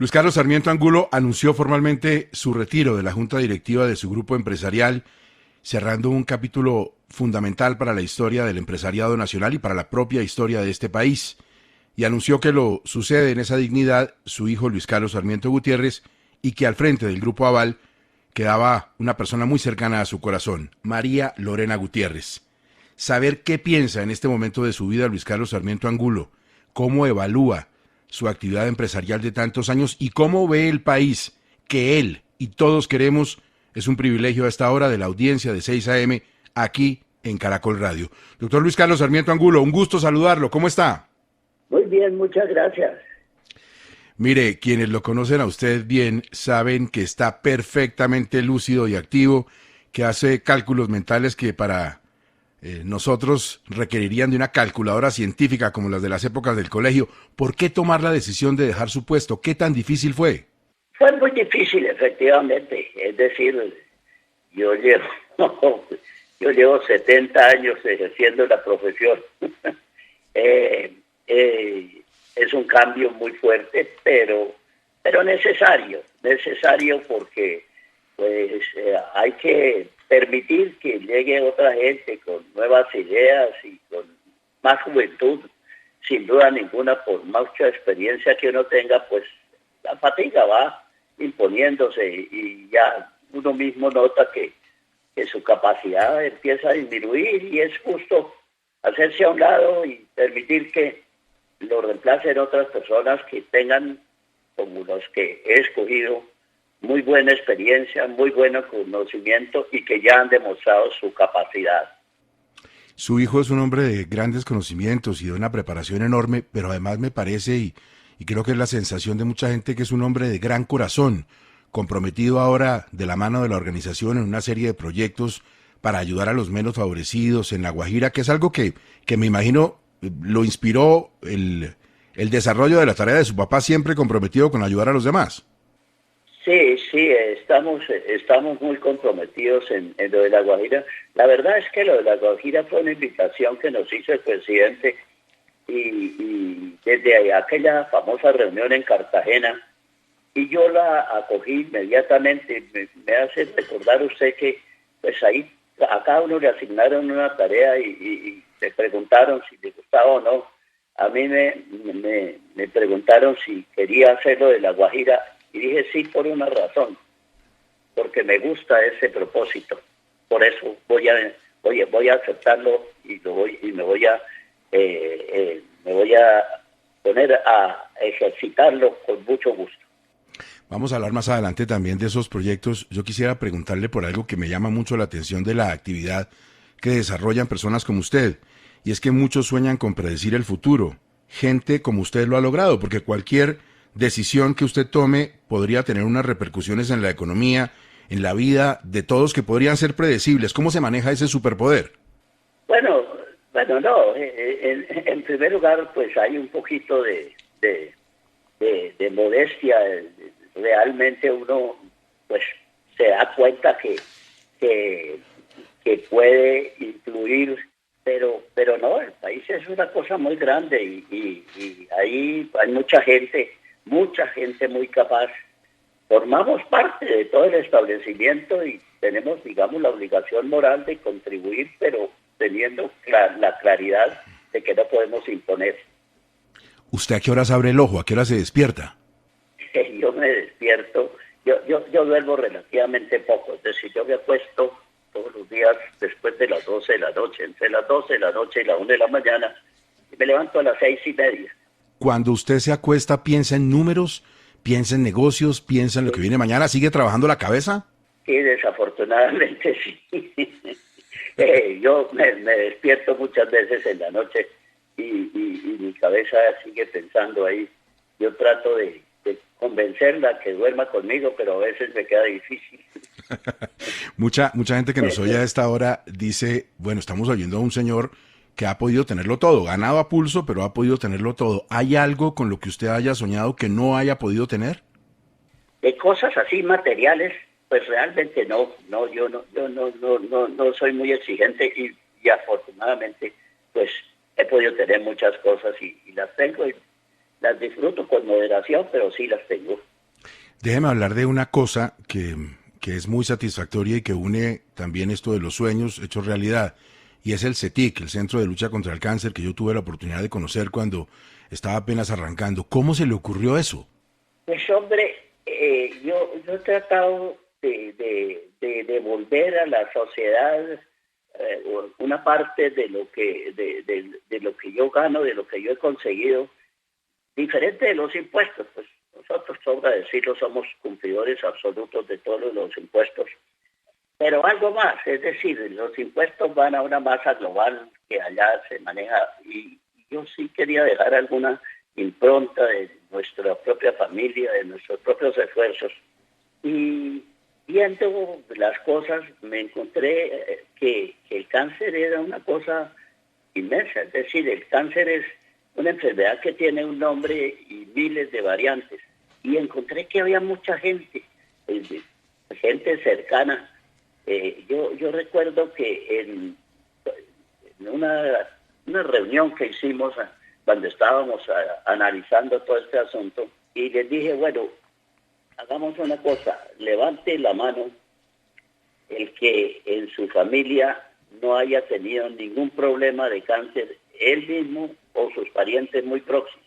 Luis Carlos Sarmiento Angulo anunció formalmente su retiro de la junta directiva de su grupo empresarial, cerrando un capítulo fundamental para la historia del empresariado nacional y para la propia historia de este país. Y anunció que lo sucede en esa dignidad su hijo Luis Carlos Sarmiento Gutiérrez y que al frente del Grupo Aval quedaba una persona muy cercana a su corazón, María Lorena Gutiérrez. Saber qué piensa en este momento de su vida Luis Carlos Sarmiento Angulo, cómo evalúa su actividad empresarial de tantos años y cómo ve el país que él y todos queremos, es un privilegio a esta hora de la audiencia de 6 a.m. aquí en Caracol Radio. Doctor Luis Carlos Sarmiento Angulo, un gusto saludarlo. ¿Cómo está? Muy bien, muchas gracias. Mire, quienes lo conocen a usted bien saben que está perfectamente lúcido y activo, que hace cálculos mentales que para nosotros requerirían de una calculadora científica como las de las épocas del colegio. ¿Por qué tomar la decisión de dejar su puesto? ¿Qué tan difícil fue? Fue muy difícil, efectivamente. Es decir, yo llevo, yo llevo 70 años ejerciendo la profesión. Es un cambio muy fuerte, pero necesario porque pues hay que permitir que llegue otra gente con nuevas ideas y con más juventud, sin duda ninguna, por mucha experiencia que uno tenga, pues la fatiga va imponiéndose y ya uno mismo nota que su capacidad empieza a disminuir y es justo hacerse a un lado y permitir que lo reemplacen otras personas que tengan, como los que he escogido, muy buena experiencia, muy buen conocimiento y que ya han demostrado su capacidad. Su hijo es un hombre de grandes conocimientos y de una preparación enorme, pero además me parece, y creo que es la sensación de mucha gente, que es un hombre de gran corazón, comprometido ahora de la mano de la organización en una serie de proyectos para ayudar a los menos favorecidos en La Guajira, que es algo que me imagino lo inspiró el desarrollo de la tarea de su papá, siempre comprometido con ayudar a los demás. Sí, estamos muy comprometidos en lo de La Guajira. La verdad es que lo de La Guajira fue una invitación que nos hizo el presidente y desde aquella famosa reunión en Cartagena, y yo la acogí inmediatamente. Me hace recordar usted que pues ahí a cada uno le asignaron una tarea y le preguntaron si le gustaba o no. A mí me preguntaron si quería hacerlo de La Guajira y dije sí por una razón, porque me gusta ese propósito. Por eso voy a aceptarlo y me voy a poner a ejercitarlo con mucho gusto. Vamos a hablar más adelante también de esos proyectos. Yo quisiera preguntarle por algo que me llama mucho la atención de la actividad que desarrollan personas como usted, y es que muchos sueñan con predecir el futuro. Gente como usted lo ha logrado, porque cualquier decisión que usted tome podría tener unas repercusiones en la economía, en la vida de todos que podrían ser predecibles. ¿Cómo se maneja ese superpoder? Bueno, no. En primer lugar, pues hay un poquito de modestia. Realmente uno pues se da cuenta que puede influir, pero no, el país es una cosa muy grande y ahí hay mucha gente muy capaz. Formamos parte de todo el establecimiento y tenemos, digamos, la obligación moral de contribuir, pero teniendo la claridad de que no podemos imponer. ¿Usted a qué horas abre el ojo? ¿A qué hora se despierta? Yo me despierto, yo duermo relativamente poco, es decir, yo me acuesto todos los días después de las 12 de la noche, entre las 12 de la noche y la 1 de la mañana, y me levanto a las 6:30. Cuando usted se acuesta, ¿piensa en números? ¿Piensa en negocios? ¿Piensa en lo que viene mañana? ¿Sigue trabajando la cabeza? Sí, desafortunadamente sí. Yo me despierto muchas veces en la noche y mi cabeza sigue pensando ahí. Yo trato de convencerla que duerma conmigo, pero a veces me queda difícil. Mucha gente que nos oye a esta hora dice, bueno, estamos oyendo a un señor que ha podido tenerlo todo, ganado a pulso, pero ha podido tenerlo todo. ¿Hay algo con lo que usted haya soñado que no haya podido tener? De cosas así materiales, pues realmente no, yo no soy muy exigente y afortunadamente pues he podido tener muchas cosas y las tengo y las disfruto con moderación, pero sí las tengo. Déjeme hablar de una cosa que es muy satisfactoria y que une también esto de los sueños hechos realidad, y es el CETIC, el Centro de Lucha contra el Cáncer, que yo tuve la oportunidad de conocer cuando estaba apenas arrancando. ¿Cómo se le ocurrió eso? Pues hombre, yo he tratado de devolver a la sociedad una parte de de lo que yo gano, de lo que yo he conseguido, diferente de los impuestos. Pues nosotros, sobra decirlo, somos cumplidores absolutos de todos los impuestos, pero algo más, es decir, los impuestos van a una masa global que allá se maneja, y yo sí quería dejar alguna impronta de nuestra propia familia, de nuestros propios esfuerzos. Y viendo las cosas me encontré que el cáncer era una cosa inmensa, es decir, el cáncer es una enfermedad que tiene un nombre y miles de variantes. Y encontré que había mucha gente, gente cercana. Yo recuerdo que en una reunión que hicimos cuando estábamos analizando todo este asunto, y les dije, bueno, hagamos una cosa, levante la mano el que en su familia no haya tenido ningún problema de cáncer, él mismo o sus parientes muy próximos.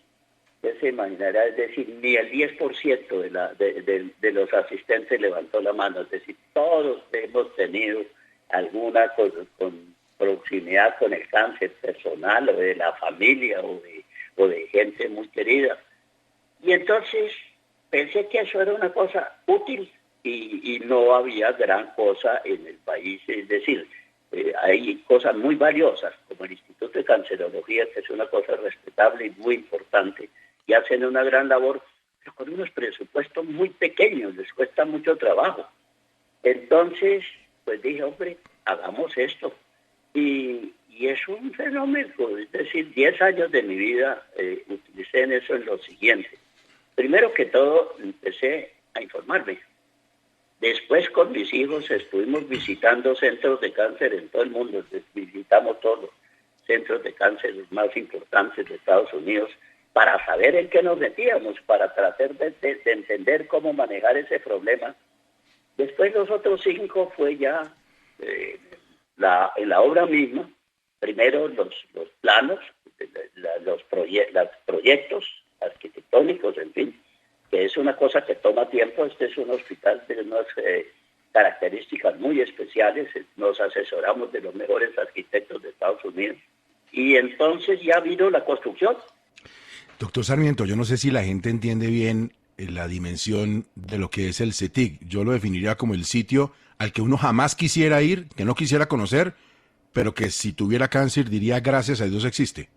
Usted se imaginará, es decir, ni el 10% de los asistentes levantó la mano, es decir, todos hemos tenido alguna con proximidad con el cáncer personal o de la familia o de gente muy querida. Y entonces pensé que eso era una cosa útil y no había gran cosa en el país, es decir, hay cosas muy valiosas como el Instituto de Cancerología, que es una cosa respetable y muy importante, y hacen una gran labor, pero con unos presupuestos muy pequeños, les cuesta mucho trabajo. Entonces, pues dije, hombre, hagamos esto. Y es un fenómeno, es decir, 10 años de mi vida utilicé en eso en lo siguiente. Primero que todo, empecé a informarme. Después con mis hijos estuvimos visitando centros de cáncer en todo el mundo. Visitamos todos los centros de cáncer más importantes de Estados Unidos para saber en qué nos metíamos, para tratar de entender cómo manejar ese problema. Después los otros 5 fue ya en la obra misma. Primero los planos, los proyectos arquitectónicos, en fin, que es una cosa que toma tiempo. Este es un hospital de unas características muy especiales. Nos asesoramos de los mejores arquitectos de Estados Unidos. Y entonces ya vino la construcción. Doctor Sarmiento, yo no sé si la gente entiende bien la dimensión de lo que es el CETIC. Yo lo definiría como el sitio al que uno jamás quisiera ir, que no quisiera conocer, pero que si tuviera cáncer diría gracias a Dios existe.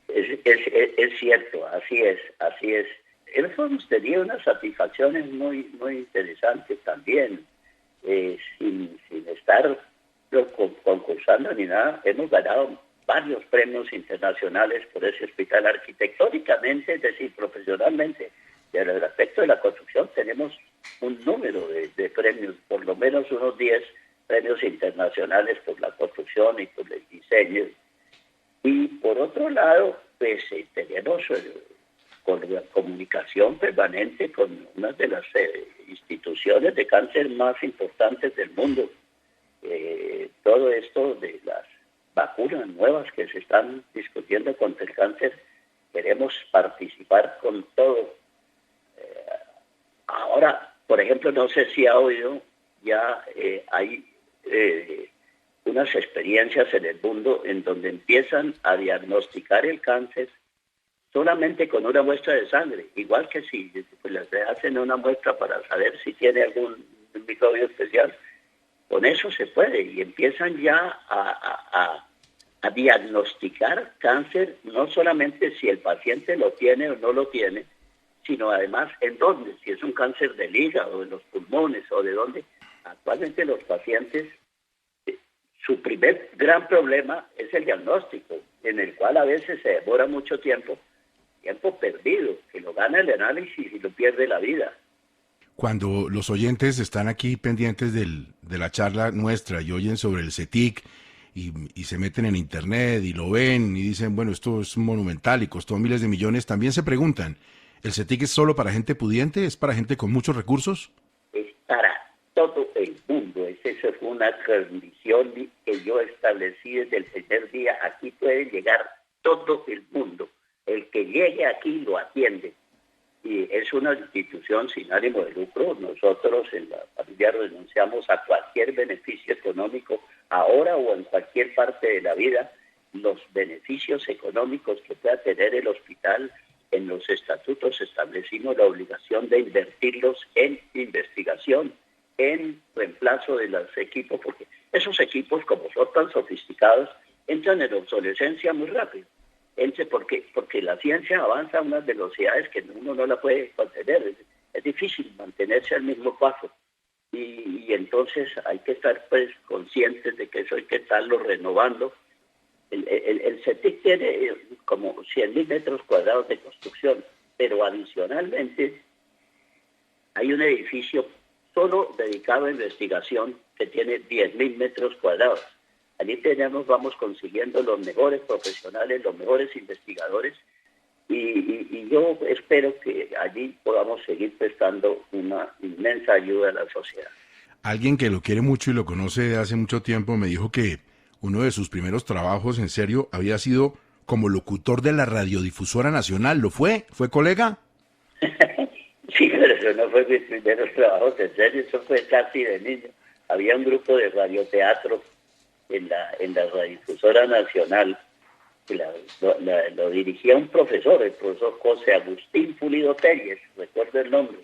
Es cierto, así es, así es. Hemos tenido unas satisfacciones muy interesantes también, sin estar concursando ni nada. Hemos ganado varios premios internacionales por ese hospital arquitectónicamente, es decir, profesionalmente. En el aspecto de la construcción tenemos un número de premios, por lo menos unos 10 premios internacionales por la construcción y por el diseño. Y por otro lado, pues tenemos comunicación permanente con una de las instituciones de cáncer más importantes del mundo. Todo esto de las vacunas nuevas que se están discutiendo contra el cáncer, queremos participar con todo. Ahora, por ejemplo, no sé si ha oído, ya hay unas experiencias en el mundo en donde empiezan a diagnosticar el cáncer solamente con una muestra de sangre, igual que si pues, les hacen una muestra para saber si tiene algún microbio especial. Con eso se puede, y empiezan ya a diagnosticar cáncer, no solamente si el paciente lo tiene o no lo tiene, sino además en dónde, si es un cáncer del hígado, de los pulmones o de dónde. Actualmente los pacientes, su primer gran problema es el diagnóstico, en el cual a veces se demora mucho tiempo perdido, que lo gana el análisis y lo pierde la vida. Cuando los oyentes están aquí pendientes de la charla nuestra y oyen sobre el CETIC y se meten en internet y lo ven y dicen, bueno, esto es monumental y costó miles de millones, también se preguntan, ¿El CETIC es solo para gente pudiente? ¿Es para gente con muchos recursos? Es para todo el mundo. Esa fue una condición que yo establecí desde el primer día. Aquí puede llegar todo el mundo. El que llegue aquí lo atiende. Y es una institución sin ánimo de lucro. Nosotros en la familia renunciamos a cualquier beneficio económico ahora o en cualquier parte de la vida. Los beneficios económicos que pueda tener el hospital, en los estatutos establecimos la obligación de invertirlos en investigación, en reemplazo de los equipos, porque esos equipos, como son tan sofisticados, entran en obsolescencia muy rápido. Porque la ciencia avanza a unas velocidades que uno no la puede contener. Es difícil mantenerse al mismo paso. Y entonces hay que estar pues conscientes de que eso hay que estarlo renovando. El CETIC tiene como 100.000 metros cuadrados de construcción, pero adicionalmente hay un edificio solo dedicado a investigación que tiene 10.000 metros cuadrados. Allí vamos consiguiendo los mejores profesionales, los mejores investigadores, y yo espero que allí podamos seguir prestando una inmensa ayuda a la sociedad. Alguien que lo quiere mucho y lo conoce de hace mucho tiempo me dijo que uno de sus primeros trabajos en serio había sido como locutor de la Radiodifusora Nacional. ¿Lo fue? ¿Fue colega? Sí, pero eso no fue mis primeros trabajos en serio, eso fue casi de niño. Había un grupo de radioteatro en la Radiodifusora Nacional, que lo dirigía un profesor, el profesor José Agustín Pulido Telles, recuerdo el nombre.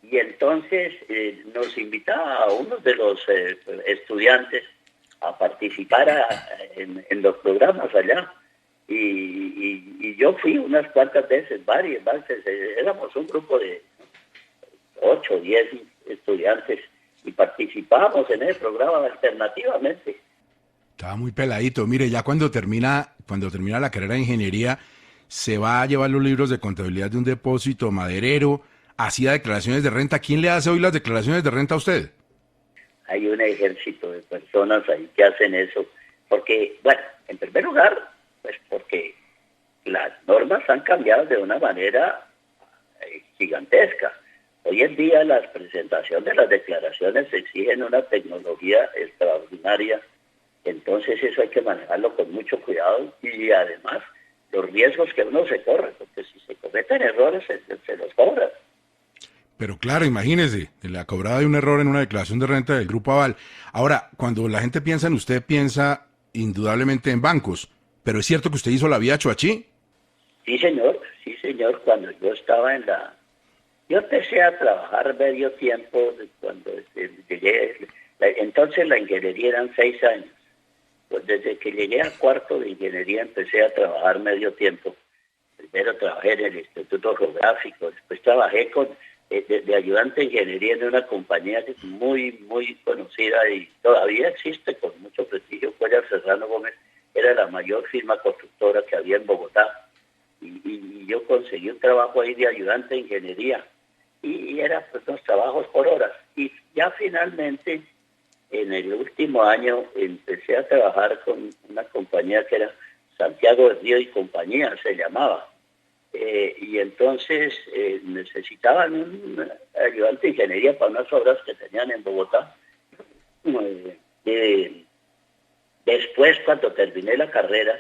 Y entonces nos invitaba a unos de los estudiantes a participar en los programas allá. Y yo fui unas cuantas veces, varias veces. Éramos un grupo de 8 o 10 estudiantes y participábamos en el programa alternativamente. Estaba muy peladito. Mire, ya cuando termina la carrera de ingeniería, se va a llevar los libros de contabilidad de un depósito maderero, hacía declaraciones de renta. ¿Quién le hace hoy las declaraciones de renta a usted? Hay un ejército de personas ahí que hacen eso. Porque, bueno, en primer lugar, pues porque las normas han cambiado de una manera gigantesca. Hoy en día la presentación de las declaraciones exigen una tecnología extraordinaria. Entonces eso hay que manejarlo con mucho cuidado y además los riesgos que uno se corre, porque si se cometen errores se los cobran. Pero claro, imagínese, la cobrada de un error en una declaración de renta del Grupo Aval. Ahora, cuando la gente piensa en usted, piensa indudablemente en bancos. ¿Pero es cierto que usted hizo la vía Choachí? Sí, señor. Cuando yo estaba yo empecé a trabajar medio tiempo cuando llegué. Entonces la ingeniería eran 6 años. Pues desde que llegué a cuarto de ingeniería empecé a trabajar medio tiempo. Primero trabajé en el Instituto Geográfico, después trabajé de ayudante de ingeniería en una compañía muy, muy conocida y todavía existe con mucho prestigio. Cuellar Serrano Gómez era la mayor firma constructora que había en Bogotá. Y yo conseguí un trabajo ahí de ayudante de ingeniería. Y era pues unos trabajos por horas. Y ya finalmente, en el último año, empecé a trabajar con una compañía que era Santiago del Río y Compañía, se llamaba. Y entonces necesitaban un ayudante de ingeniería para unas obras que tenían en Bogotá. Después, cuando terminé la carrera,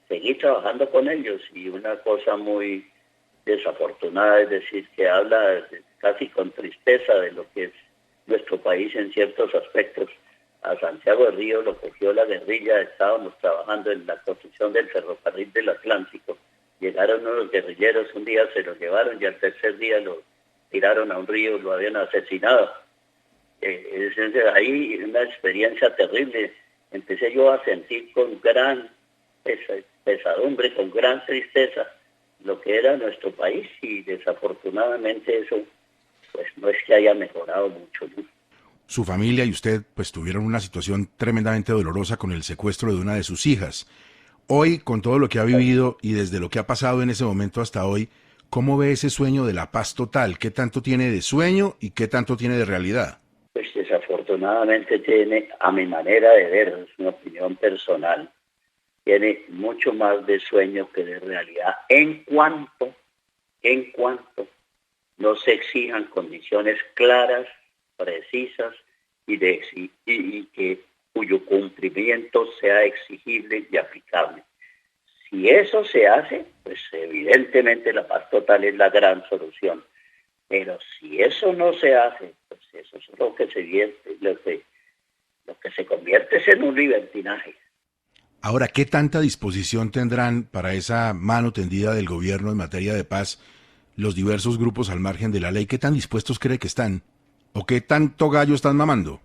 seguí trabajando con ellos y una cosa muy desafortunada, es decir, que habla casi con tristeza de lo que es nuestro país en ciertos aspectos. A Santiago del Río lo cogió la guerrilla, estábamos trabajando en la construcción del ferrocarril del Atlántico. Llegaron unos guerrilleros, un día se los llevaron y al tercer día lo tiraron a un río, lo habían asesinado. Ahí una experiencia terrible. Empecé yo a sentir con gran pesadumbre, con gran tristeza lo que era nuestro país y desafortunadamente eso pues no es que haya mejorado mucho, ¿no? Su familia y usted pues tuvieron una situación tremendamente dolorosa con el secuestro de una de sus hijas. Hoy, con todo lo que ha vivido y desde lo que ha pasado en ese momento hasta hoy, ¿cómo ve ese sueño de la paz total? ¿Qué tanto tiene de sueño y qué tanto tiene de realidad? Pues desafortunadamente tiene, a mi manera de ver, es una opinión personal, tiene mucho más de sueño que de realidad en cuanto en cuanto no se exijan condiciones claras, precisas y cuyo cumplimiento sea exigible y aplicable. Si eso se hace, pues evidentemente la paz total es la gran solución. Pero si eso no se hace, pues eso es lo que se convierte es en un libertinaje. Ahora, ¿qué tanta disposición tendrán para esa mano tendida del gobierno en materia de paz los diversos grupos al margen de la ley? ¿Qué tan dispuestos cree que están? ¿O qué tanto gallo están mamando?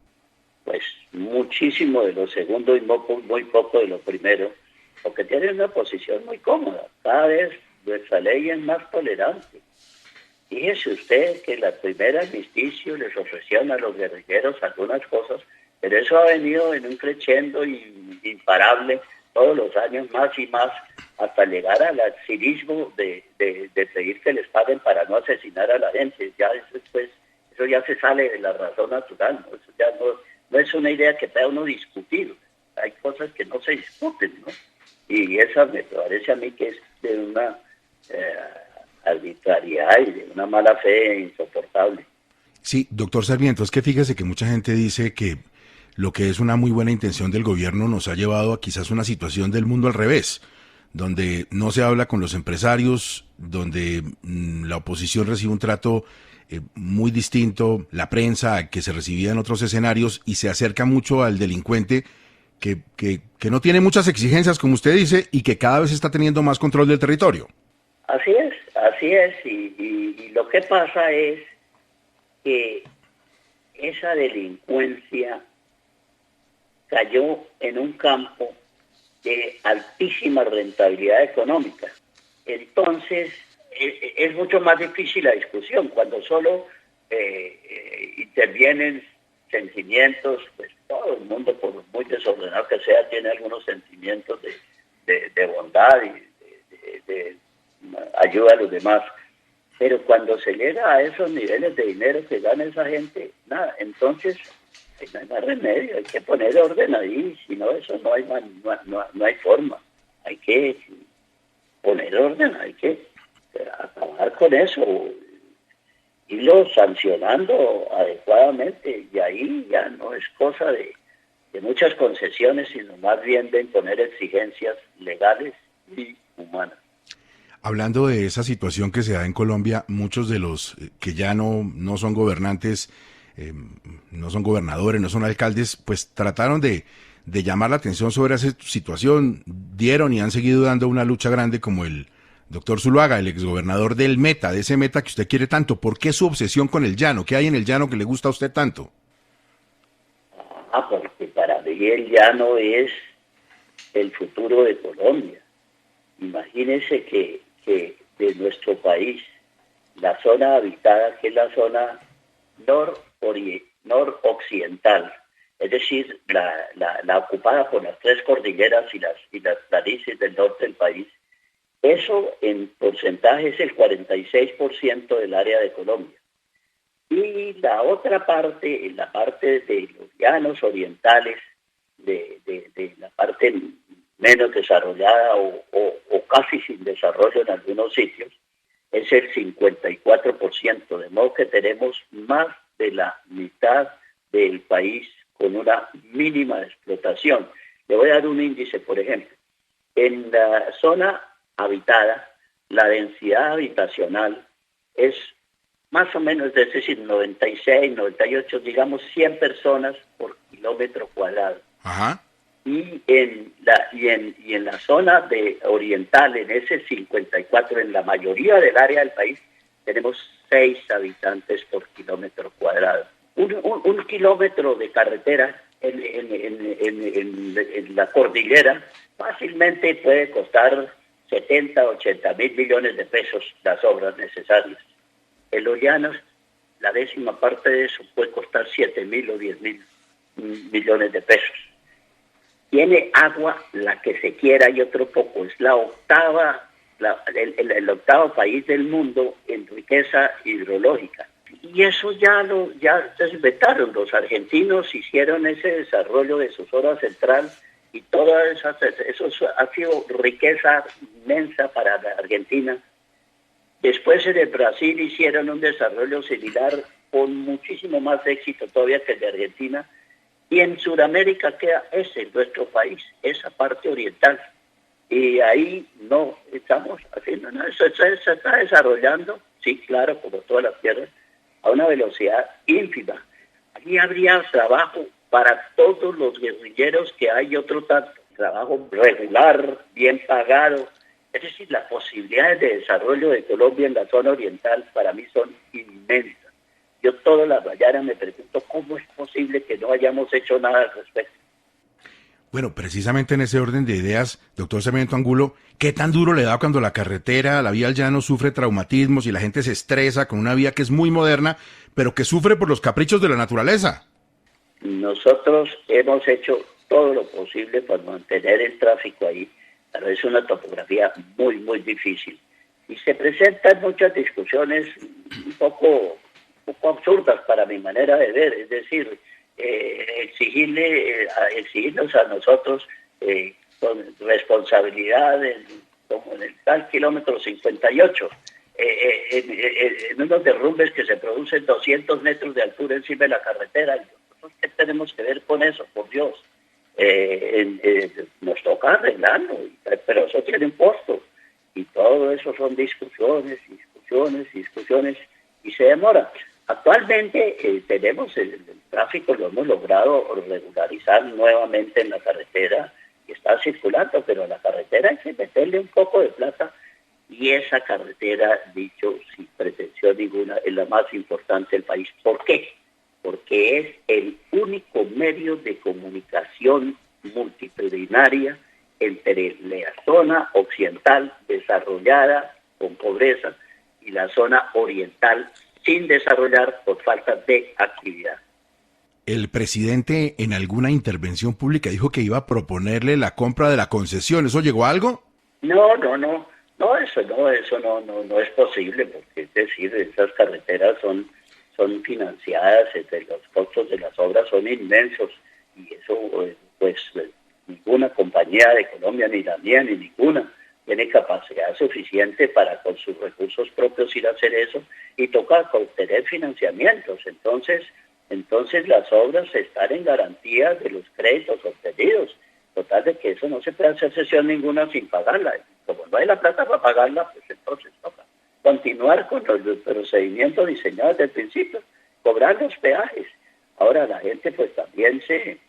Pues muchísimo de lo segundo y muy poco de lo primero, porque tienen una posición muy cómoda. Cada vez nuestra ley es más tolerante. Fíjese usted que la primera armisticio les ofrecían a los guerrilleros algunas cosas, pero eso ha venido en un crescendo imparable todos los años más y más, hasta llegar al cinismo de pedir que les paguen para no asesinar a la gente. Ya eso ya se sale de la razón natural, ¿no? Eso ya no es una idea que pueda uno discutir. Hay cosas que no se discuten, ¿no? Y esa me parece a mí que es de una arbitrariedad y de una mala fe insoportable. Sí, doctor Sarmiento, es que fíjese que mucha gente dice que lo que es una muy buena intención del gobierno nos ha llevado a quizás una situación del mundo al revés, donde no se habla con los empresarios, donde la oposición recibe un trato muy distinto, la prensa que se recibía en otros escenarios y se acerca mucho al delincuente que no tiene muchas exigencias, como usted dice, y que cada vez está teniendo más control del territorio. Así es, y lo que pasa es que esa delincuencia cayó en un campo de altísima rentabilidad económica. Entonces, es mucho más difícil la discusión cuando solo intervienen sentimientos. Pues todo el mundo, por muy desordenado que sea, tiene algunos sentimientos de bondad y de ayuda a los demás. Pero cuando se llega a esos niveles de dinero que gana esa gente, nada, entonces no hay más remedio, hay que poner orden ahí, si no eso no hay forma. Hay que poner orden, hay que acabar con eso, irlo sancionando adecuadamente, y ahí ya no es cosa de muchas concesiones, sino más bien de imponer exigencias legales y humanas. Hablando de esa situación que se da en Colombia, muchos de los que ya no son gobernantes, no son gobernadores, no son alcaldes, pues trataron de llamar la atención sobre esa situación, dieron y han seguido dando una lucha grande, como el doctor Zuluaga, el exgobernador del Meta, de ese Meta que usted quiere tanto. ¿Por qué su obsesión con el llano? ¿Qué hay en el llano que le gusta a usted tanto? Porque para mí el llano es el futuro de Colombia. Imagínese que de nuestro país, la zona habitada, que es la zona noroccidental, es decir, la ocupada por las tres cordilleras y las planicies del norte del país, eso en porcentaje es el 46% del área de Colombia. Y la otra parte, en la parte de los llanos orientales, de la parte menos desarrollada o casi sin desarrollo en algunos sitios, es el 54%, de modo que tenemos más de la mitad del país con una mínima explotación. Le voy a dar un índice, por ejemplo. En la zona habitada, la densidad habitacional es más o menos, es decir, 96, 98, digamos 100 personas por kilómetro cuadrado. Ajá. Y en la zona oriental, en ese 54, en la mayoría del área del país, tenemos 6 habitantes por kilómetro cuadrado. Un kilómetro de carretera en la cordillera fácilmente puede costar 70, 80 mil millones de pesos las obras necesarias. En los llanos, la décima parte de eso puede costar 7 mil o 10 mil millones de pesos. Tiene agua la que se quiera y otro poco. Es la octava, el octavo país del mundo en riqueza hidrológica. Y eso ya se inventaron. Los argentinos hicieron ese desarrollo de su zona central y toda eso ha sido riqueza inmensa para la Argentina. Después en el Brasil hicieron un desarrollo similar con muchísimo más éxito todavía que el de Argentina. Y en Sudamérica queda ese, nuestro país, esa parte oriental. Y ahí no estamos haciendo nada. Eso se está desarrollando, sí, claro, como todas las tierras, a una velocidad ínfima. Allí habría trabajo para todos los guerrilleros que hay otro tanto. Trabajo regular, bien pagado. Es decir, las posibilidades de desarrollo de Colombia en la zona oriental para mí son inmensas. Yo todas las mañanas me pregunto cómo es posible que no hayamos hecho nada al respecto. Bueno, precisamente en ese orden de ideas, doctor Sarmiento Angulo, ¿qué tan duro le da cuando la carretera, la vía al llano sufre traumatismos y la gente se estresa con una vía que es muy moderna, pero que sufre por los caprichos de la naturaleza? Nosotros hemos hecho todo lo posible para mantener el tráfico ahí, pero es una topografía muy, muy difícil. Y se presentan muchas discusiones un poco absurdas para mi manera de ver, es decir, exigirnos a nosotros con responsabilidad como en el tal kilómetro 58, en unos derrumbes que se producen 200 metros de altura encima de la carretera. Nosotros, ¿qué tenemos que ver con eso? Por Dios. Nos toca arreglarlo, pero eso tiene un costo. Y todo eso son discusiones, y se demora. Actualmente tenemos el tráfico, lo hemos logrado regularizar nuevamente en la carretera y está circulando, pero a la carretera hay que meterle un poco de plata y esa carretera, dicho sin pretensión ninguna, es la más importante del país. ¿Por qué? Porque es el único medio de comunicación multitudinaria entre la zona occidental desarrollada con pobreza y la zona oriental sin desarrollar por falta de actividad. El presidente en alguna intervención pública dijo que iba a proponerle la compra de la concesión. ¿Eso llegó a algo? No, eso no es posible, porque es decir, esas carreteras son financiadas, los costos de las obras son inmensos, y eso ninguna compañía de Colombia, ni la mía, ni ninguna, tiene capacidad suficiente para con sus recursos propios ir a hacer eso, y toca obtener financiamientos. Entonces las obras están en garantía de los créditos obtenidos. Total de que eso no se puede hacer sesión ninguna sin pagarla. Como no hay la plata para pagarla, pues entonces toca continuar con los procedimientos diseñados desde el principio, cobrar los peajes. Ahora la gente pues también se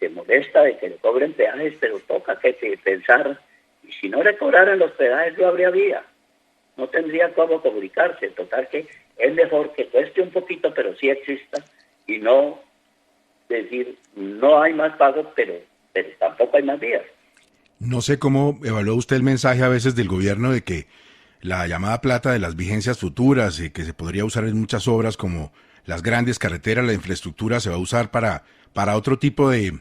molesta de que le cobren peajes, pero toca que pensar, y si no le cobraran los peajes no habría vía, no tendría cómo comunicarse. Total que es mejor que cueste un poquito, pero sí exista, y no decir no hay más pagos, pero tampoco hay más vías. No sé cómo evaluó usted el mensaje a veces del gobierno de que la llamada plata de las vigencias futuras, que se podría usar en muchas obras como las grandes carreteras, la infraestructura se va a usar para otro tipo de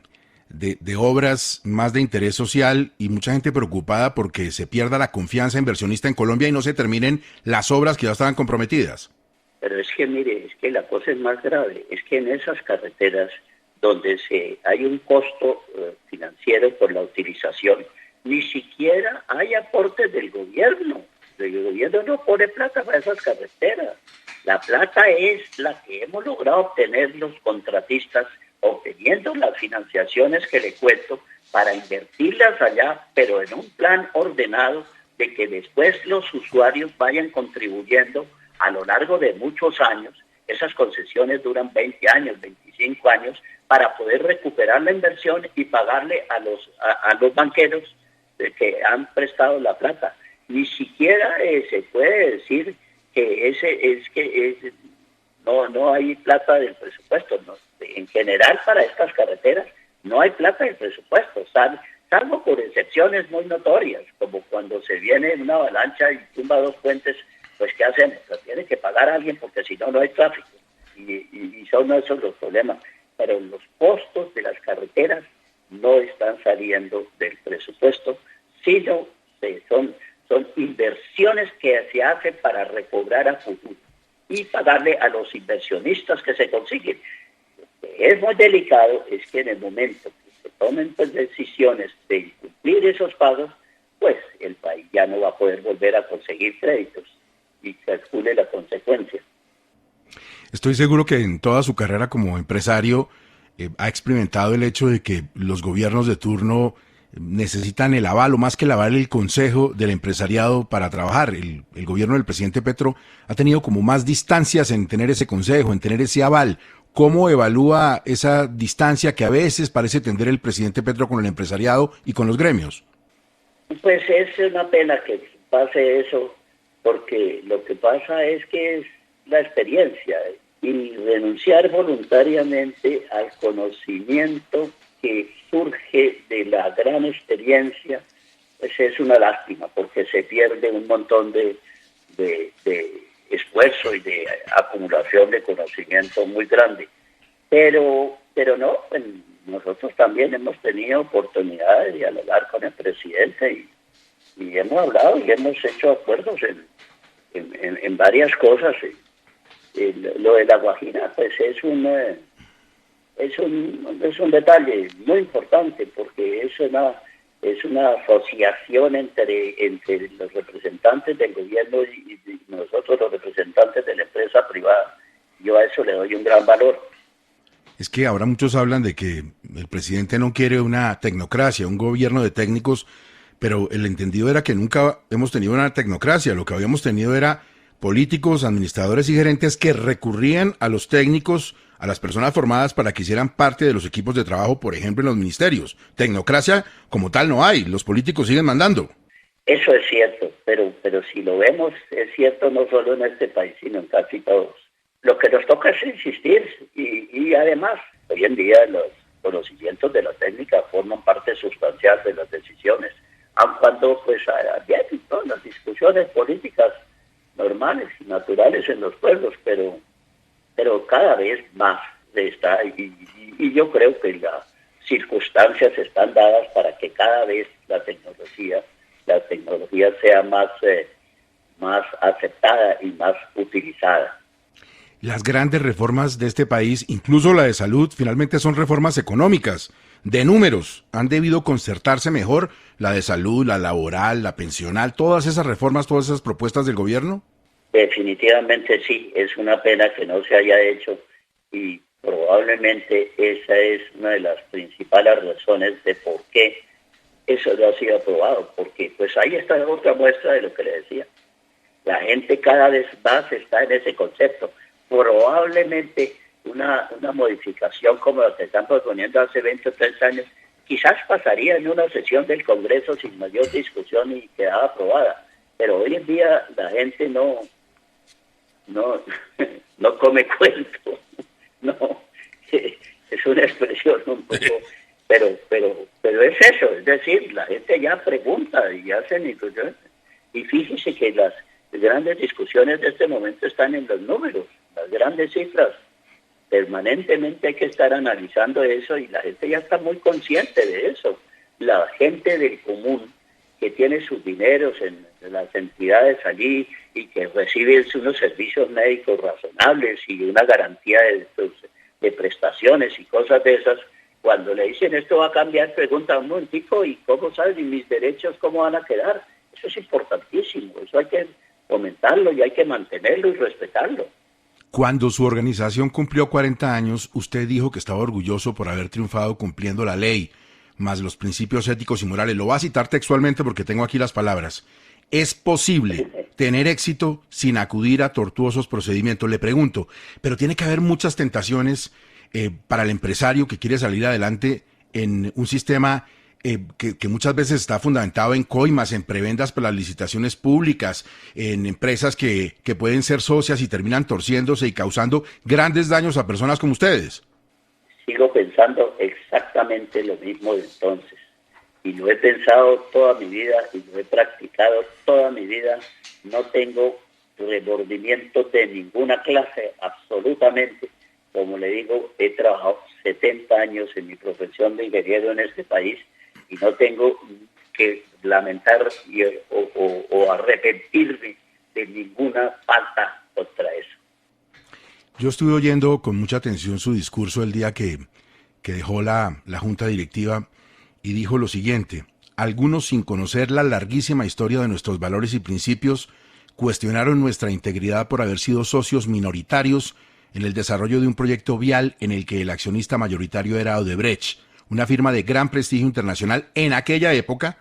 obras más de interés social, y mucha gente preocupada porque se pierda la confianza inversionista en Colombia y no se terminen las obras que ya estaban comprometidas. Pero es que mire, es que la cosa es más grave, es que en esas carreteras donde hay un costo financiero por la utilización, ni siquiera hay aportes del gobierno. El gobierno no pone plata para esas carreteras. La plata es la que hemos logrado obtener los contratistas, obteniendo las financiaciones que le cuento para invertirlas allá, pero en un plan ordenado de que después los usuarios vayan contribuyendo a lo largo de muchos años. Esas concesiones duran 20 años, 25 años, para poder recuperar la inversión y pagarle a los banqueros que han prestado la plata. Ni siquiera se puede decir que no hay plata del presupuesto. No. En general, para estas carreteras no hay plata del presupuesto, salvo por excepciones muy notorias, como cuando se viene en una avalancha y tumba dos puentes, pues ¿qué hacemos? Pues tiene que pagar a alguien, porque si no, no hay tráfico. Y son esos los problemas. Pero los costos de las carreteras no están saliendo del presupuesto, sino son inversiones que se hacen para recobrar a futuro y pagarle a los inversionistas que se consiguen. Lo que es muy delicado es que en el momento que se tomen decisiones de incumplir esos pagos, pues el país ya no va a poder volver a conseguir créditos. y calcule la consecuencia. Estoy seguro que en toda su carrera como empresario ha experimentado el hecho de que los gobiernos de turno necesitan el aval, o más que el aval, el consejo del empresariado para trabajar. El gobierno del presidente Petro ha tenido como más distancias en tener ese consejo, en tener ese aval. ¿Cómo evalúa esa distancia que a veces parece tener el presidente Petro con el empresariado y con los gremios? Pues es una pena que pase eso, porque lo que pasa es que es la experiencia y renunciar voluntariamente al conocimiento que surge de la gran experiencia, pues es una lástima, porque se pierde un montón de esfuerzo y de acumulación de conocimiento muy grande. Pero no, pues nosotros también hemos tenido oportunidad de dialogar con el presidente y hemos hablado y hemos hecho acuerdos en varias cosas. Lo de La Guajira, pues es un detalle muy importante, porque es una asociación entre los representantes del gobierno y nosotros los representantes de la empresa privada. Yo a eso le doy un gran valor. Es que ahora muchos hablan de que el presidente no quiere una tecnocracia, un gobierno de técnicos, pero el entendido era que nunca hemos tenido una tecnocracia. Lo que habíamos tenido era políticos, administradores y gerentes que recurrían a los técnicos, a las personas formadas para que hicieran parte de los equipos de trabajo, por ejemplo, en los ministerios. Tecnocracia como tal no hay, los políticos siguen mandando. Eso es cierto, pero si lo vemos, es cierto no solo en este país, sino en casi todos. Lo que nos toca es insistir y además, hoy en día los conocimientos de la técnica forman parte sustancial de las decisiones, aun cuando pues bien todas las discusiones políticas normales y naturales en los pueblos, pero cada vez más está, y yo creo que las circunstancias están dadas para que cada vez la tecnología sea más aceptada y más utilizada. Las grandes reformas de este país, incluso la de salud, finalmente son reformas económicas, de números. Han debido concertarse mejor la de salud, la laboral, la pensional, todas esas reformas, todas esas propuestas del gobierno. Definitivamente sí, es una pena que no se haya hecho y probablemente esa es una de las principales razones de por qué eso no ha sido aprobado, porque pues ahí está otra muestra de lo que le decía. La gente cada vez más está en ese concepto. Probablemente una modificación como la que están proponiendo hace 20 o 30 años, quizás pasaría en una sesión del Congreso sin mayor discusión y quedaba aprobada. Pero hoy en día la gente no come cuento, no, es una expresión un poco, pero es eso, es decir, la gente ya pregunta y hacen inclusiones, y fíjese que las grandes discusiones de este momento están en los números, las grandes cifras. Permanentemente hay que estar analizando eso y la gente ya está muy consciente de eso. La gente del común que tiene sus dineros en las entidades allí y que recibe unos servicios médicos razonables y una garantía de prestaciones y cosas de esas, cuando le dicen esto va a cambiar, preguntan un momentico, ¿y cómo sabes? ¿Y mis derechos cómo van a quedar? Eso es importantísimo, eso hay que fomentarlo y hay que mantenerlo y respetarlo. Cuando su organización cumplió 40 años, usted dijo que estaba orgulloso por haber triunfado cumpliendo la ley, más los principios éticos y morales. Lo voy a citar textualmente porque tengo aquí las palabras. ¿Es posible tener éxito sin acudir a tortuosos procedimientos? Le pregunto, pero tiene que haber muchas tentaciones para el empresario que quiere salir adelante en un sistema que muchas veces está fundamentado en coimas, en prebendas para las licitaciones públicas, en empresas que pueden ser socias y terminan torciéndose y causando grandes daños a personas como ustedes. Sigo pensando exactamente lo mismo de entonces. Y lo he pensado toda mi vida y lo he practicado toda mi vida. No tengo remordimiento de ninguna clase, absolutamente. Como le digo, he trabajado 70 años en mi profesión de ingeniero en este país y no tengo que lamentar o arrepentirme de ninguna falta contra eso. Yo estuve oyendo con mucha atención su discurso el día que dejó la junta directiva y dijo lo siguiente: algunos, sin conocer la larguísima historia de nuestros valores y principios, cuestionaron nuestra integridad por haber sido socios minoritarios en el desarrollo de un proyecto vial en el que el accionista mayoritario era Odebrecht, una firma de gran prestigio internacional en aquella época,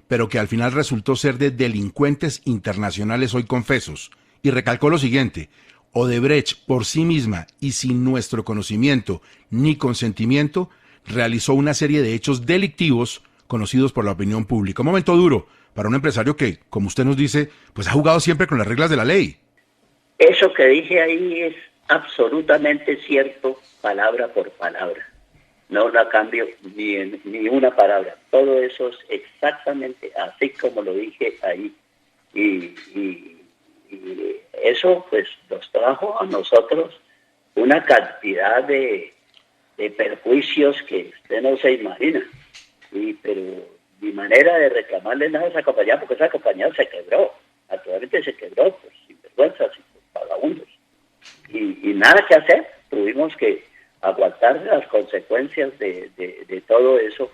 pero que al final resultó ser de delincuentes internacionales hoy confesos. Y recalcó lo siguiente: Odebrecht por sí misma y sin nuestro conocimiento ni consentimiento realizó una serie de hechos delictivos conocidos por la opinión pública. Un momento duro para un empresario que, como usted nos dice, pues ha jugado siempre con las reglas de la ley. Eso que dije ahí es absolutamente cierto, palabra por palabra. No la cambio ni una palabra. Todo eso es exactamente así como lo dije ahí. Y eso pues nos trajo a nosotros una cantidad de perjuicios que usted no se imagina. Pero mi manera de reclamarle nada a esa compañía, porque esa compañía se quebró. Actualmente se quebró por sinvergüenzas y por vagabundos. Y nada que hacer. Tuvimos que aguantar las consecuencias de todo eso.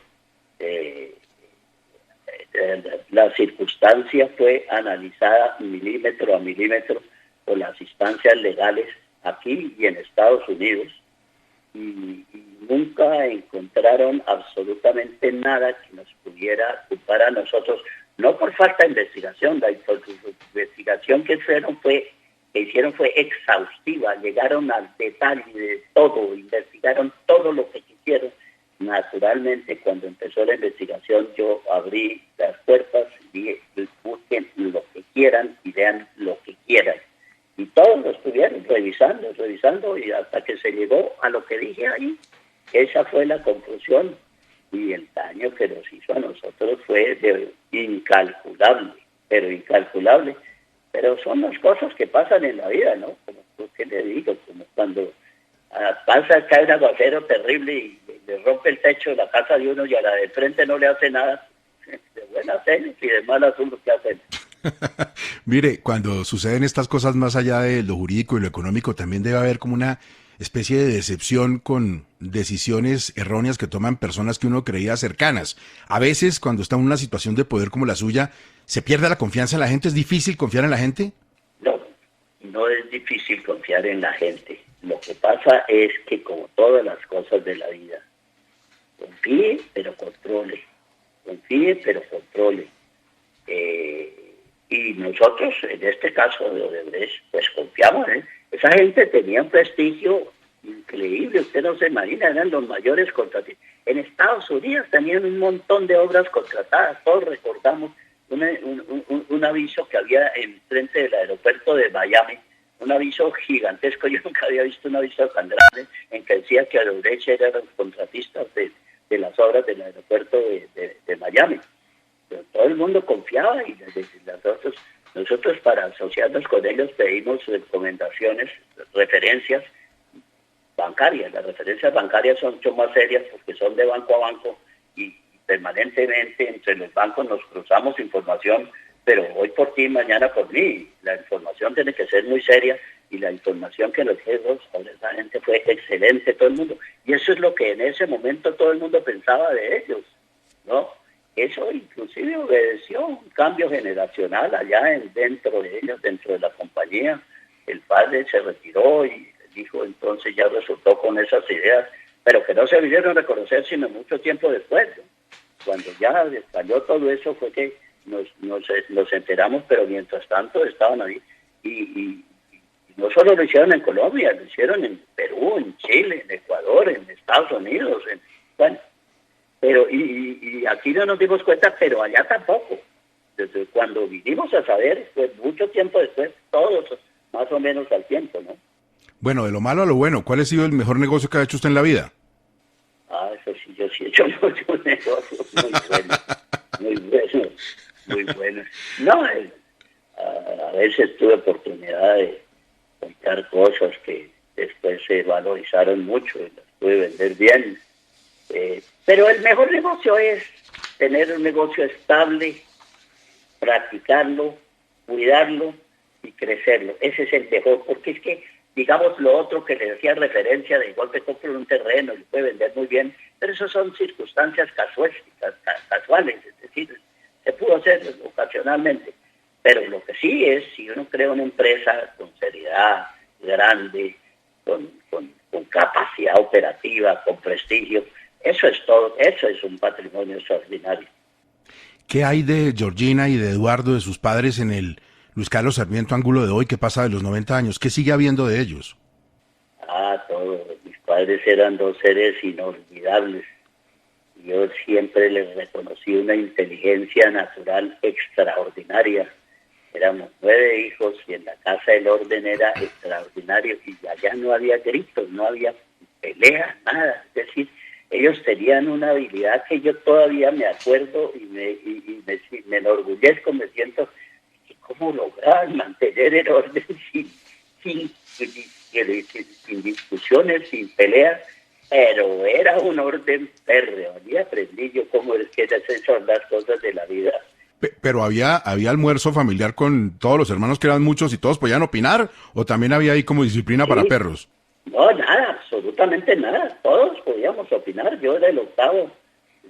La circunstancia fue analizada milímetro a milímetro por las instancias legales aquí y en Estados Unidos y nunca encontraron absolutamente nada que nos pudiera culpar a nosotros, no por falta de investigación. La investigación que hicieron fue exhaustiva, llegaron al detalle de todo, investigaron todo lo que quisieron. Naturalmente, cuando empezó la investigación, yo abrí las puertas y dije, busquen lo que quieran y vean lo que quieran. Y todos lo estuvieron revisando, y hasta que se llegó a lo que dije ahí. Esa fue la conclusión. Y el daño que nos hizo a nosotros fue incalculable, pero incalculable. Pero son las cosas que pasan en la vida, ¿no? Como que le digo, como cuando cae un aguacero terrible y le rompe el techo de la casa de uno y a la de frente no le hace nada. De buenas señas y de malas uno que hacen. Mire, cuando suceden estas cosas más allá de lo jurídico y lo económico, también debe haber como una especie de decepción con decisiones erróneas que toman personas que uno creía cercanas. A veces, cuando está en una situación de poder como la suya, ¿se pierde la confianza en la gente? ¿Es difícil confiar en la gente? No es difícil confiar en la gente. Lo que pasa es que, como todas las cosas de la vida, confíe, pero controle. Confíe, pero controle. Y nosotros, en este caso de Odebrecht, pues confiamos, ¿eh? Esa gente tenía un prestigio increíble, usted no se imagina, eran los mayores contratistas. En Estados Unidos tenían un montón de obras contratadas, todos recordamos un aviso que había en frente del aeropuerto de Miami, un aviso gigantesco. Yo nunca había visto un aviso tan grande en que decía que Odebrecht eran los contratistas de las obras del aeropuerto de Miami. Pero todo el mundo confiaba y nosotros para asociarnos con ellos pedimos recomendaciones, referencias bancarias. Las referencias bancarias son mucho más serias porque son de banco a banco y permanentemente entre los bancos nos cruzamos información, pero hoy por ti, mañana por mí. La información tiene que ser muy seria y la información que nos dio sobre esa gente fue excelente, todo el mundo. Y eso es lo que en ese momento todo el mundo pensaba de ellos, ¿no? Eso inclusive obedeció un cambio generacional allá dentro de ellos, dentro de la compañía. El padre se retiró y el hijo entonces ya resultó con esas ideas, pero que no se vinieron a reconocer sino mucho tiempo después, ¿no? Cuando ya salió todo eso fue que nos enteramos, pero mientras tanto estaban ahí. Y no solo lo hicieron en Colombia, lo hicieron en Perú, en Chile, en Ecuador, en Estados Unidos, bueno. Pero y aquí no nos dimos cuenta, pero allá tampoco. Desde cuando vinimos a saber, pues mucho tiempo después, todos más o menos al tiempo, ¿no? Bueno, de lo malo a lo bueno, ¿cuál ha sido el mejor negocio que ha hecho usted en la vida? Eso sí, yo sí he hecho muchos negocios muy buenos. No, a veces tuve oportunidad de comprar cosas que después se valorizaron mucho y las pude vender bien. Pero el mejor negocio es tener un negocio estable, practicarlo, cuidarlo y crecerlo. Ese es el mejor, porque es que, digamos, lo otro que le decía referencia de igual que compro un terreno y lo puede vender muy bien, pero eso son circunstancias casuales, es decir, se pudo hacer ocasionalmente. Pero lo que sí es, si uno crea una empresa con seriedad, grande, con capacidad operativa, con prestigio, eso es todo, eso es un patrimonio extraordinario. ¿Qué hay de Georgina y de Eduardo, de sus padres, en el Luis Carlos Sarmiento Ángulo de hoy? ¿Qué pasa de los 90 años? ¿Qué sigue habiendo de ellos? Todo. Mis padres eran dos seres inolvidables. Yo siempre les reconocí una inteligencia natural extraordinaria. Éramos 9 hijos y en la casa el orden era extraordinario y allá no había gritos, no había peleas, nada. Es decir, ellos tenían una habilidad que yo todavía me acuerdo y me enorgullezco, me siento que cómo lograban mantener el orden sin discusiones, sin peleas, pero era un orden férreo. Y aprendí yo cómo es que son las cosas de la vida. Pero había almuerzo familiar con todos los hermanos, que eran muchos, y todos podían opinar, o también había ahí como disciplina para perros. No, nada, absolutamente nada. Todos podíamos opinar. Yo era el octavo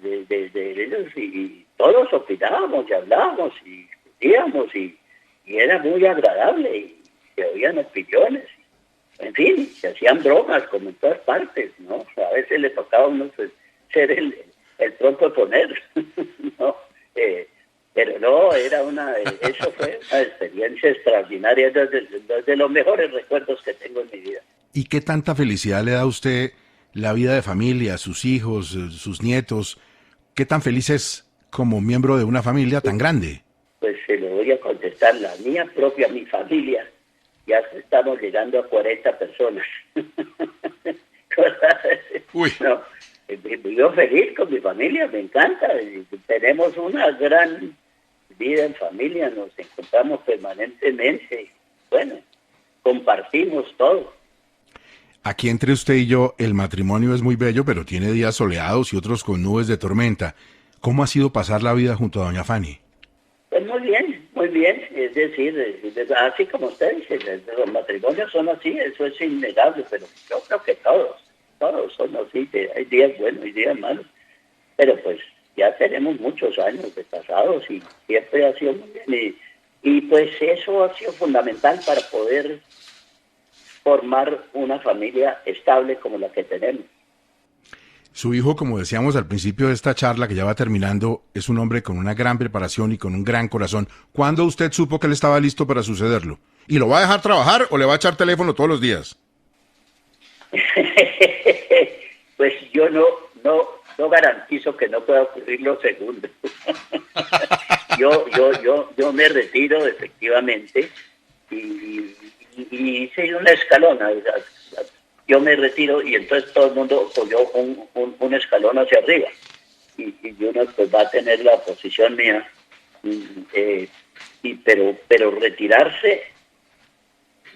de ellos y todos opinábamos y hablábamos y discutíamos y era muy agradable y se oían opiniones. En fin, se hacían bromas como en todas partes, ¿no? A veces le tocaba a uno pues, ser el tronco de poner, ¿no? Pero no, eso fue una experiencia extraordinaria, de los mejores recuerdos que tengo en mi vida. ¿Y qué tanta felicidad le da a usted la vida de familia, sus hijos, sus nietos? ¿Qué tan feliz es como miembro de una familia tan grande? Pues se lo voy a contestar, la mía propia, mi familia, ya estamos llegando a 40 personas. Uy. No, vivo feliz con mi familia, me encanta, tenemos una gran vida en familia, nos encontramos permanentemente, bueno, compartimos todo. Aquí entre usted y yo, el matrimonio es muy bello, pero tiene días soleados y otros con nubes de tormenta. ¿Cómo ha sido pasar la vida junto a doña Fanny? Pues muy bien, es decir, así como usted dice, los matrimonios son así, eso es innegable, pero yo creo que todos son así, hay días buenos y días malos, pero pues ya tenemos muchos años de casados y siempre ha sido muy bien, y pues eso ha sido fundamental para poder formar una familia estable como la que tenemos. Su hijo, como decíamos al principio de esta charla, que ya va terminando, es un hombre con una gran preparación y con un gran corazón. ¿Cuándo usted supo que él estaba listo para sucederlo? ¿Y lo va a dejar trabajar o le va a echar teléfono todos los días? Pues yo no garantizo que no pueda ocurrir lo segundo. Yo me retiro efectivamente y hice una escalona. Yo me retiro y entonces todo el mundo cogió un escalón hacia arriba y uno pues va a tener la posición mía, pero retirarse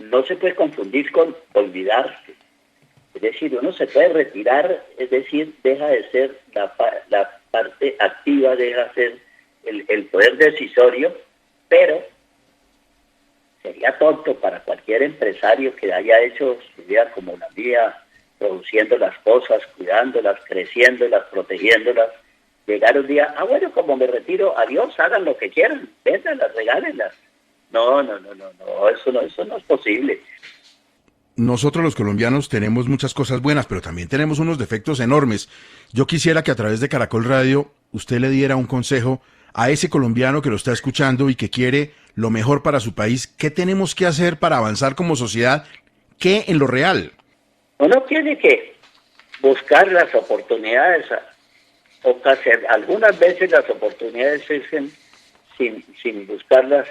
no se puede confundir con olvidarse. Es decir, uno se puede retirar, es decir, deja de ser la parte activa, deja de ser el poder decisorio, pero sería tonto para cualquier empresario que haya hecho su vida como la mía, produciendo las cosas, cuidándolas, creciéndolas, protegiéndolas, llegar un día, bueno, como me retiro, adiós, hagan lo que quieran, véndanlas, regálenlas. No, eso no es posible. Nosotros los colombianos tenemos muchas cosas buenas, pero también tenemos unos defectos enormes. Yo quisiera que a través de Caracol Radio usted le diera un consejo a ese colombiano que lo está escuchando y que quiere lo mejor para su país. ¿Qué tenemos que hacer para avanzar como sociedad? ¿Qué en lo real? Uno tiene que buscar las oportunidades, algunas veces las oportunidades surgen sin buscarlas,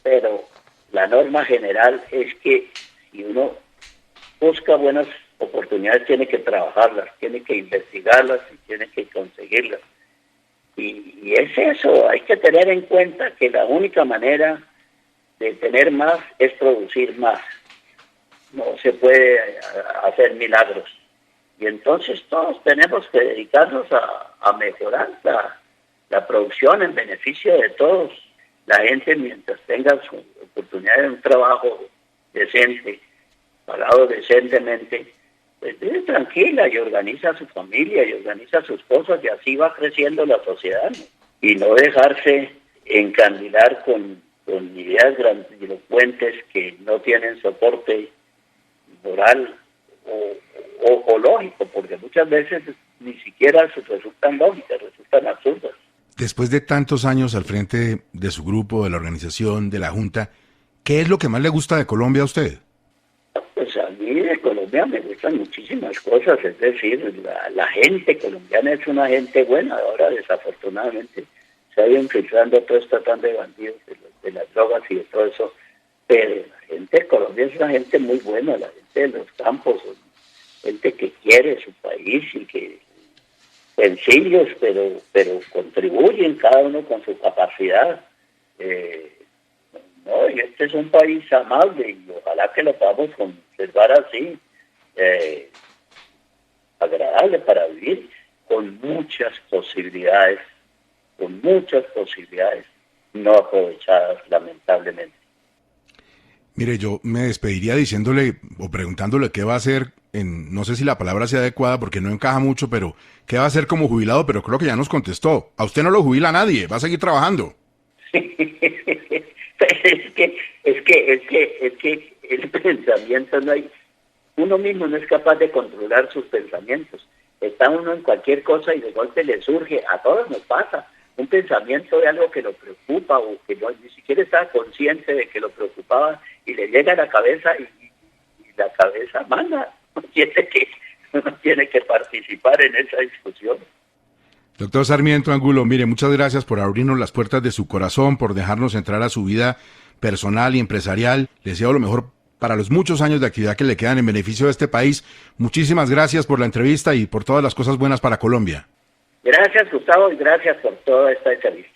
pero la norma general es que si uno busca buenas oportunidades tiene que trabajarlas, tiene que investigarlas y tiene que conseguirlas. Y es eso, hay que tener en cuenta que la única manera de tener más es producir más. No se puede hacer milagros. Y entonces todos tenemos que dedicarnos a mejorar la producción en beneficio de todos. La gente, mientras tenga su oportunidad de un trabajo decente, pagado decentemente, pues vive tranquila y organiza su familia y organiza sus cosas y así va creciendo la sociedad, ¿no? Y no dejarse encandilar con con ideas grandilocuentes que no tienen soporte moral o lógico, porque muchas veces ni siquiera resultan lógicas, resultan absurdas. Después de tantos años al frente de su grupo, de la organización, de la Junta, ¿qué es lo que más le gusta de Colombia a usted? Pues a mí de Colombia me gustan muchísimas cosas, es decir, la gente colombiana es una gente buena. Ahora desafortunadamente se ha ido infiltrando todo esta tanda de bandidos, de las drogas y de todo eso, pero la gente de Colombia es una gente muy buena, la gente de los campos, gente que quiere su país y que sencillos, pero contribuyen cada uno con su capacidad. No, y este es un país amable y ojalá que lo podamos conservar así, agradable para vivir, con muchas posibilidades no aprovechadas, lamentablemente. Mire, yo me despediría diciéndole o preguntándole qué va a hacer, no sé si la palabra sea adecuada porque no encaja mucho, pero qué va a hacer como jubilado, pero creo que ya nos contestó. A usted no lo jubila nadie, va a seguir trabajando. Es que el pensamiento no hay, uno mismo no es capaz de controlar sus pensamientos. Está uno en cualquier cosa y de golpe le surge, a todos nos pasa, un pensamiento de algo que lo preocupa o que ni siquiera está consciente de que lo preocupaba y le llega a la cabeza y la cabeza manda, uno tiene que participar en esa discusión. Doctor Sarmiento Angulo, mire, muchas gracias por abrirnos las puertas de su corazón, por dejarnos entrar a su vida personal y empresarial. Le deseo lo mejor para los muchos años de actividad que le quedan en beneficio de este país. Muchísimas gracias por la entrevista y por todas las cosas buenas para Colombia. Gracias, Gustavo, y gracias por toda esta entrevista.